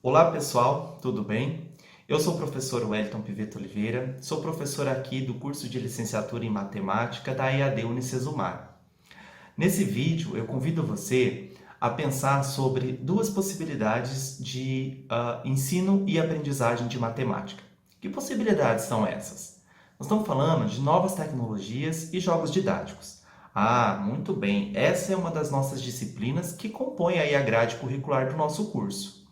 Olá pessoal, tudo bem? Eu sou o professor Wellington Piveto Oliveira, sou professor aqui do curso de licenciatura em matemática da EAD Unicesumar. Nesse vídeo eu convido você a pensar sobre duas possibilidades de ensino e aprendizagem de matemática. Que possibilidades são essas? Nós estamos falando de novas tecnologias e jogos didáticos. Ah, muito bem, essa é uma das nossas disciplinas que compõe aí a grade curricular do nosso curso.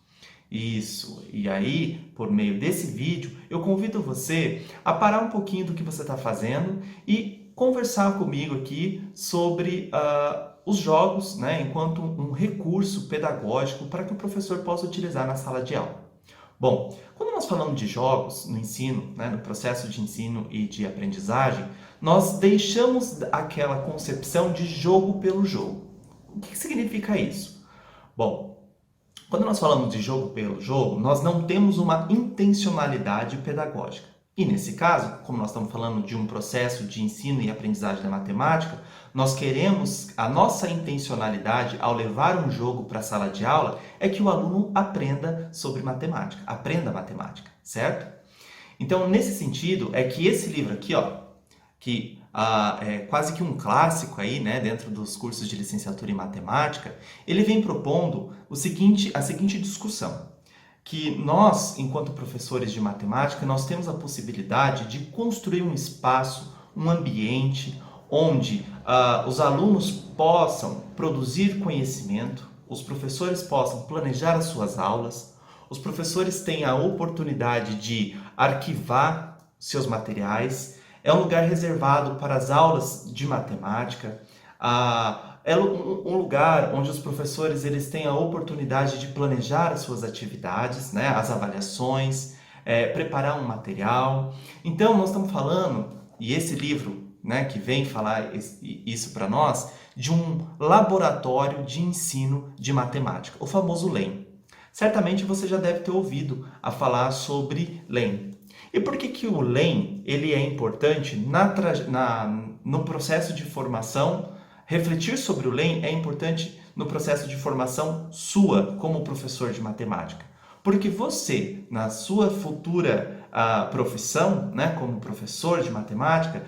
Isso. E aí, por meio desse vídeo, eu convido você a parar um pouquinho do que você está fazendo e conversar comigo aqui sobre os jogos, né, enquanto um recurso pedagógico para que o professor possa utilizar na sala de aula. Bom, quando nós falamos de jogos no ensino, né, no processo de ensino e de aprendizagem, nós deixamos aquela concepção de jogo pelo jogo. O que significa isso? Bom, quando nós falamos de jogo pelo jogo, nós não temos uma intencionalidade pedagógica. E nesse caso, como nós estamos falando de um processo de ensino e aprendizagem da matemática, nós queremos, a nossa intencionalidade ao levar um jogo para a sala de aula é que o aluno aprenda sobre matemática, aprenda matemática, certo? Então, nesse sentido, é que esse livro aqui, ó, que é quase que um clássico aí, né, dentro dos cursos de licenciatura em matemática, ele vem propondo a seguinte discussão, que nós, enquanto professores de matemática, nós temos a possibilidade de construir um espaço, um ambiente onde os alunos possam produzir conhecimento, os professores possam planejar as suas aulas, os professores têm a oportunidade de arquivar seus materiais. É um lugar reservado para as aulas de matemática. É um lugar onde os professores eles têm a oportunidade de planejar as suas atividades, né, as avaliações, preparar um material. Então, nós estamos falando, e esse livro, né, que vem falar isso para nós, de um laboratório de ensino de matemática, o famoso LEM. Certamente você já deve ter ouvido a falar sobre LEM. E por que o LEM ele é importante no processo de formação? Refletir sobre o LEM é importante no processo de formação sua como professor de matemática. Porque você, na sua futura profissão, né, como professor de matemática,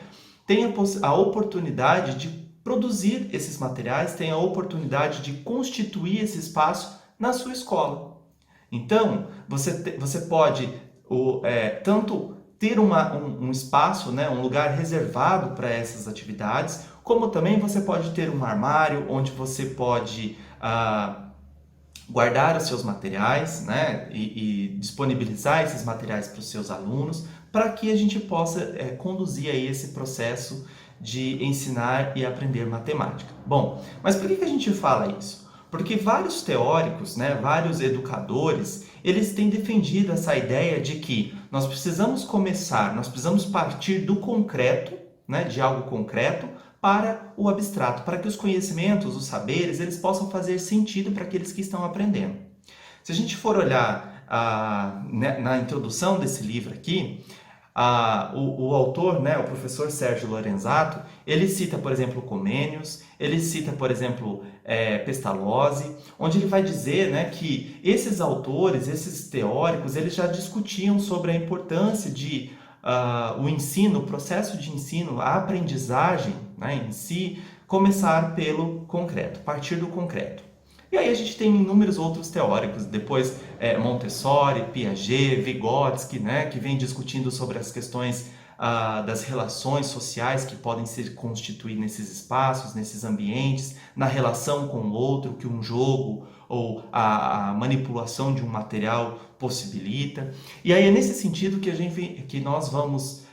tem a oportunidade de produzir esses materiais, tem a oportunidade de constituir esse espaço na sua escola. Então, você pode tanto ter um espaço, né, um lugar reservado para essas atividades, como também você pode ter um armário onde você pode guardar os seus materiais, né, e disponibilizar esses materiais para os seus alunos, para que a gente possa conduzir aí esse processo de ensinar e aprender matemática. Bom, mas por que a gente fala isso? Porque vários teóricos, né, vários educadores, eles têm defendido essa ideia de que nós precisamos partir do concreto, né, de algo concreto, para o abstrato, para que os conhecimentos, os saberes, eles possam fazer sentido para aqueles que estão aprendendo. Se a gente for olhar na introdução desse livro aqui, o autor, né, o professor Sérgio Lorenzato, ele cita, por exemplo, Comênios, ele cita, por exemplo, Pestalozzi, onde ele vai dizer, né, que esses autores, esses teóricos, eles já discutiam sobre a importância de o ensino, o processo de ensino, a aprendizagem, né, em si, começar pelo concreto, partir do concreto. E aí a gente tem inúmeros outros teóricos, depois Montessori, Piaget, Vygotsky, né, que vem discutindo sobre as questões das relações sociais que podem se constituir nesses espaços, nesses ambientes, na relação com o outro, que um jogo ou a manipulação de um material possibilita. E aí é nesse sentido que nós vamos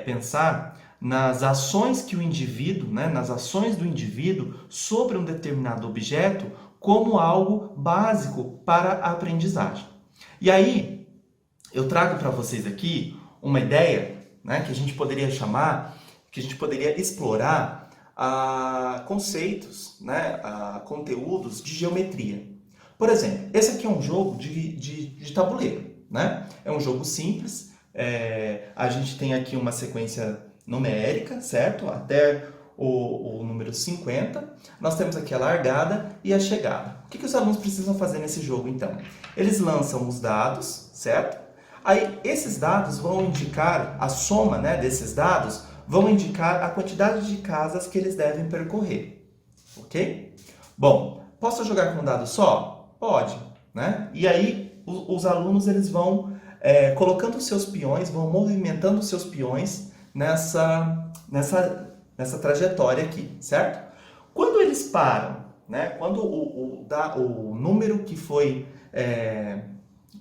pensar nas ações que o indivíduo, né, nas ações do indivíduo sobre um determinado objeto como algo básico para a aprendizagem. E aí, eu trago para vocês aqui uma ideia, né, que a gente poderia chamar, que a gente poderia explorar conceitos, né, conteúdos de geometria. Por exemplo, esse aqui é um jogo de tabuleiro, né? É um jogo simples, a gente tem aqui uma sequência numérica, certo? Até o número 50, nós temos aqui a largada e a chegada. O que os alunos precisam fazer nesse jogo, então? Eles lançam os dados, certo? Aí, esses dados vão indicar, a soma, né, desses dados, vão indicar a quantidade de casas que eles devem percorrer, ok? Bom, posso jogar com um dado só? Pode, né? E aí, os alunos eles vão colocando os seus peões, vão movimentando os seus peões nessa trajetória aqui, certo? Quando eles param, né? Quando o número que foi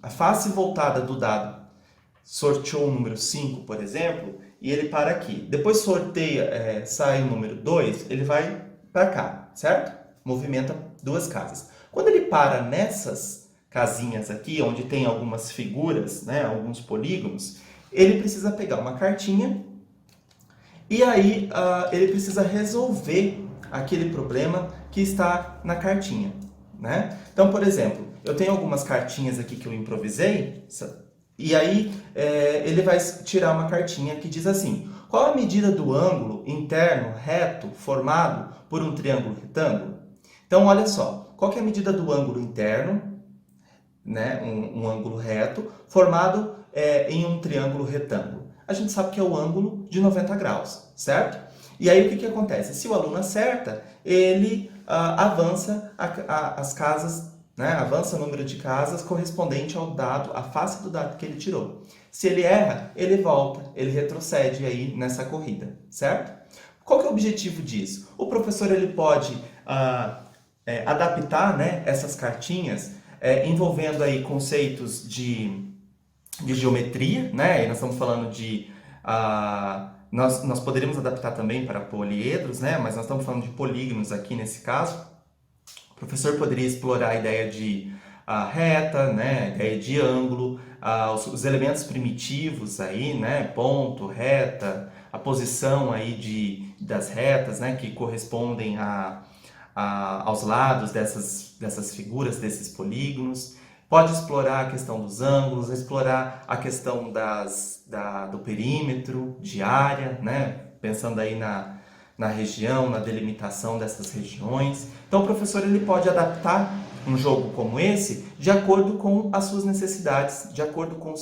a face voltada do dado sorteou o número 5, por exemplo, e ele para aqui. Depois sorteia, sai o número 2, ele vai para cá, certo? Movimenta duas casas. Quando ele para nessas casinhas aqui, onde tem algumas figuras, né, alguns polígonos, ele precisa pegar uma cartinha e aí ele precisa resolver aquele problema que está na cartinha, né? Então, por exemplo, eu tenho algumas cartinhas aqui que eu improvisei, e aí ele vai tirar uma cartinha que diz assim: qual a medida do ângulo interno reto formado por um triângulo retângulo? Então, olha só, qual que é a medida do ângulo interno, né, um ângulo reto, formado em um triângulo retângulo? A gente sabe que é o ângulo de 90 graus, certo? E aí o que acontece? Se o aluno acerta, ele avança as casas, né, avança o número de casas correspondente ao dado, à face do dado que ele tirou. Se ele erra, ele volta, ele retrocede aí nessa corrida, certo? Qual que é o objetivo disso? O professor ele pode adaptar, né, essas cartinhas envolvendo aí conceitos de geometria, né? E nós estamos falando de nós poderíamos adaptar também para poliedros, né? Mas nós estamos falando de polígonos aqui nesse caso. O professor poderia explorar a ideia de reta, né? A ideia de ângulo, os elementos primitivos aí, né? Ponto, reta, a posição aí das retas, né? Que correspondem aos lados dessas figuras, desses polígonos. Pode explorar a questão dos ângulos, explorar a questão do perímetro, de área, né? Pensando aí na região, na delimitação dessas regiões. Então o professor ele pode adaptar um jogo como esse de acordo com as suas necessidades, de acordo com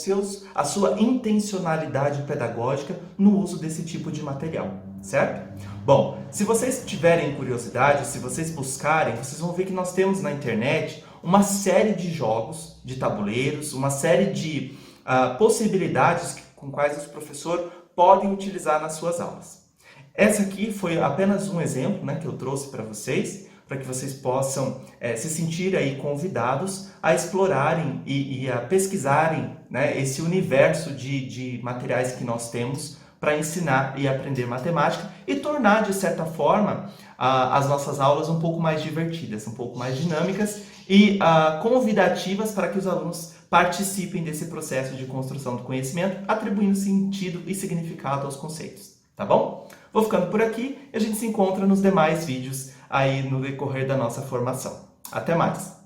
a sua intencionalidade pedagógica no uso desse tipo de material, certo? Bom, se vocês tiverem curiosidade, se vocês buscarem, vocês vão ver que nós temos na internet uma série de jogos, de tabuleiros, uma série de possibilidades com quais os professores podem utilizar nas suas aulas. Essa aqui foi apenas um exemplo, né, que eu trouxe para que vocês possam se sentir aí convidados a explorarem e a pesquisarem, né, esse universo de materiais que nós temos para ensinar e aprender matemática e tornar, de certa forma, as nossas aulas um pouco mais divertidas, um pouco mais dinâmicas e convidativas para que os alunos participem desse processo de construção do conhecimento, atribuindo sentido e significado aos conceitos, tá bom? Vou ficando por aqui e a gente se encontra nos demais vídeos aí no decorrer da nossa formação. Até mais!